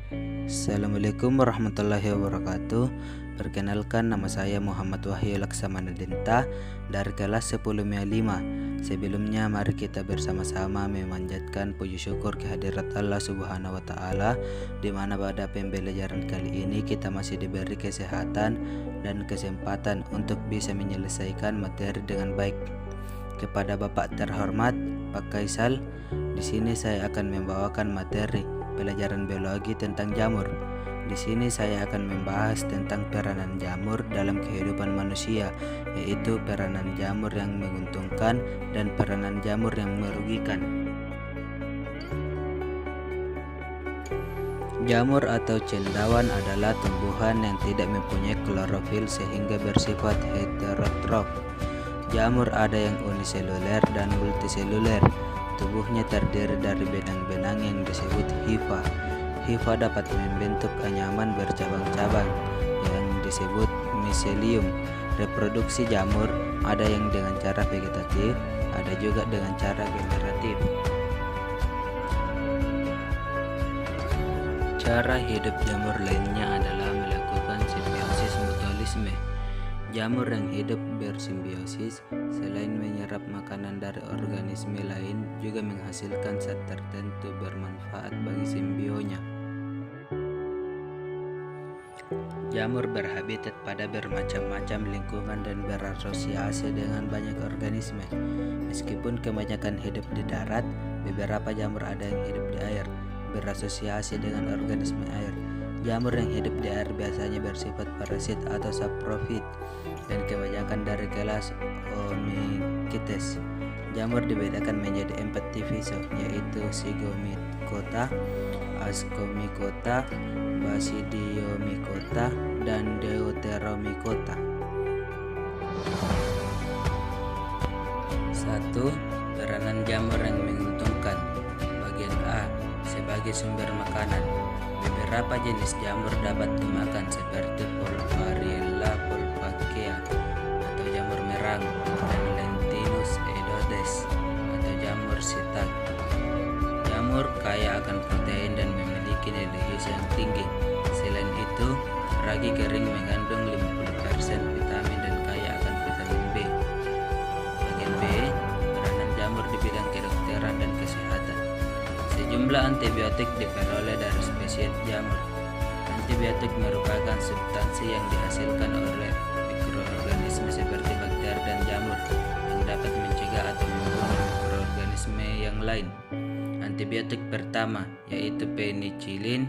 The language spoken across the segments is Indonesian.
Assalamualaikum warahmatullahi wabarakatuh. Perkenalkan, nama saya Muhammad Wahyu Laksamana Dinta dari kelas 10 MIA 5. Sebelumnya mari kita bersama-sama memanjatkan puji syukur kehadirat Allah Subhanahu wa taala, di mana pada pembelajaran kali ini kita masih diberi kesehatan dan kesempatan untuk bisa menyelesaikan materi dengan baik. Kepada Bapak terhormat Pak Kaisal, di sini saya akan membawakan materi pelajaran biologi tentang jamur. Di sini saya akan membahas tentang peranan jamur dalam kehidupan manusia, yaitu peranan jamur yang menguntungkan dan peranan jamur yang merugikan. Jamur atau cendawan adalah tumbuhan yang tidak mempunyai klorofil sehingga bersifat heterotrof. Jamur ada yang uniseluler dan multiseluler. Tubuhnya terdiri dari benang-benang yang disebut hifa. Hifa dapat membentuk anyaman bercabang-cabang yang disebut miselium. Reproduksi jamur ada yang dengan cara vegetatif, ada juga dengan cara generatif. Cara hidup jamur lainnya adalah melakukan simbiosis mutualisme. Jamur yang hidup bersimbiosis selain menyerap makanan dari organisme lain juga menghasilkan zat tertentu bermanfaat bagi simbionya. Jamur berhabitat pada bermacam-macam lingkungan dan berasosiasi dengan banyak organisme. Meskipun kebanyakan hidup di darat, beberapa jamur ada yang hidup di air, berasosiasi dengan organisme air. Jamur yang hidup di air biasanya bersifat parasit atau saprofit dan kebanyakan dari kelas Omycetes. Jamur dibedakan menjadi 4 divisi, yaitu Zygomycota, Ascomycota, Basidiomycota, dan Deuteromycota. 1. Peranan jamur yang menguntungkan. Bagian A. Sebagai sumber makanan. Beberapa jenis jamur dapat dimakan seperti Polvarilla polpakea atau jamur merang dan Lentinus edodes atau jamur shiitake. Jamur kaya akan protein dan memiliki nilai gizi yang tinggi. Selain itu, ragi kering mengandung 50% vitamin dan kaya akan vitamin B. Bagian B, peranan jamur di bidang kedokteran dan kesehatan. Sejumlah antibiotik diperoleh dari spesies jamur. Antibiotik merupakan substansi yang dihasilkan oleh mikroorganisme seperti bakteri dan jamur yang dapat mencegah atau membunuh mikroorganisme yang lain. Antibiotik pertama yaitu penicillin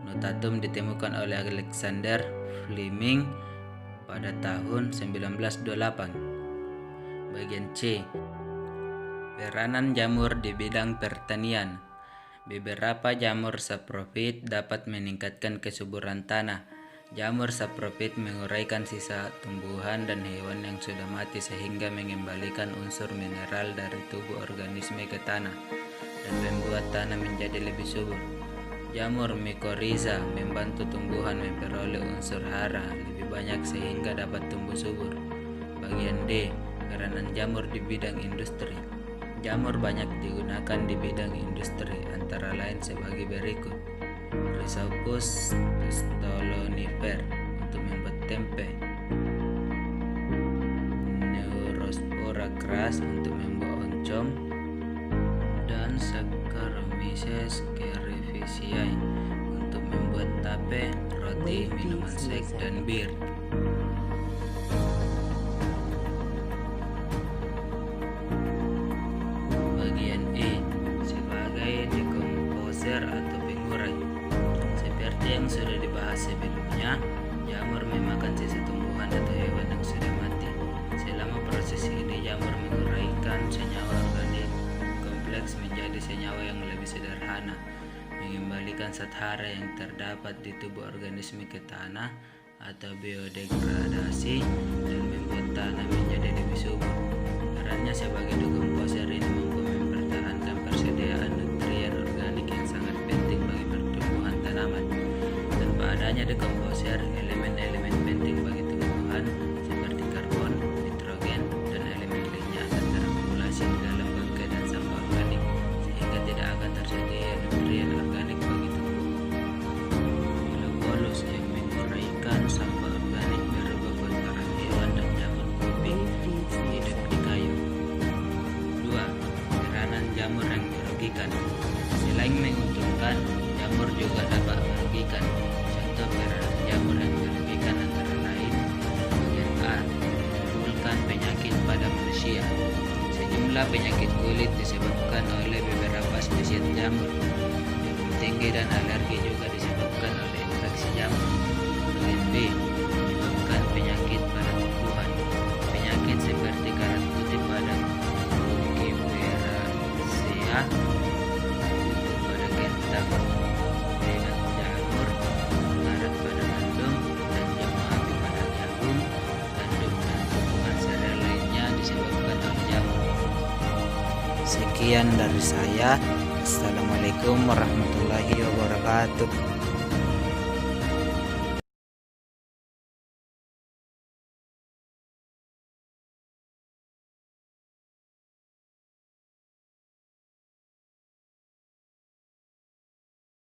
notatum ditemukan oleh Alexander Fleming pada tahun 1928. Bagian C, peranan jamur di bidang pertanian. Beberapa jamur saprofit dapat meningkatkan kesuburan tanah. Jamur saprofit menguraikan sisa tumbuhan dan hewan yang sudah mati sehingga mengembalikan unsur mineral dari tubuh organisme ke tanah dan membuat tanah menjadi lebih subur. Jamur mycorrhiza membantu tumbuhan memperoleh unsur hara lebih banyak sehingga dapat tumbuh subur. Bagian D, peranan jamur di bidang industri. Jamur banyak digunakan di bidang industri, antara lain sebagai berikut: Rhizopus stolonifer untuk membuat tempe, Neurospora crass untuk membuat oncom, dan Saccharomyces cerevisiae untuk membuat tape, roti, minuman seks, dan bir. Bagian E, sebagai dekomposer atau pengurai. Seperti yang sudah dibahas sebelumnya, jamur memakan sisa tumbuhan atau hewan yang sudah mati. Selama proses ini, jamur menguraikan senyawa organik kompleks menjadi senyawa yang lebih sederhana, mengembalikan zat hara yang terdapat di tubuh organisme ke tanah atau biodegradasi, dan membuat tanah menjadi lebih subur. Perannya sebagai dekomposer ini mampu mempertahankan persediaan nutrien organik yang sangat penting bagi pertumbuhan tanaman. Tanpa adanya dekomposer, elemen-elemen penting bagi tumbuhan seperti karbon, nitrogen, dan elemen lainnya akan terakumulasi di dalam bangkai dan sampah organik, sehingga tidak akan tersedia nutrien organik bagi tumbuh. merugikan. Selain menguntungkan, jamur juga dapat merugikan. Contoh peranan jamur yang merugikan antara lain: bagian A. Menimbulkan penyakit pada manusia. Sejumlah penyakit kulit disebabkan oleh beberapa spesies jamur. Demam tinggi dan alergi juga disebabkan oleh infeksi jamur. Bagian B. Menyebabkan penyakit pada tumbuhan. Penyakit seperti karat putih pada Cucurbitacea, kutu pada kentang, penyakit jamur, karat pada gandum, dan jamur api pada jagung, gandum, dan tumbuhan sereal lainnya disebabkan oleh jamur. Sekian dari saya. Assalamualaikum warahmatullahi wabarakatuh.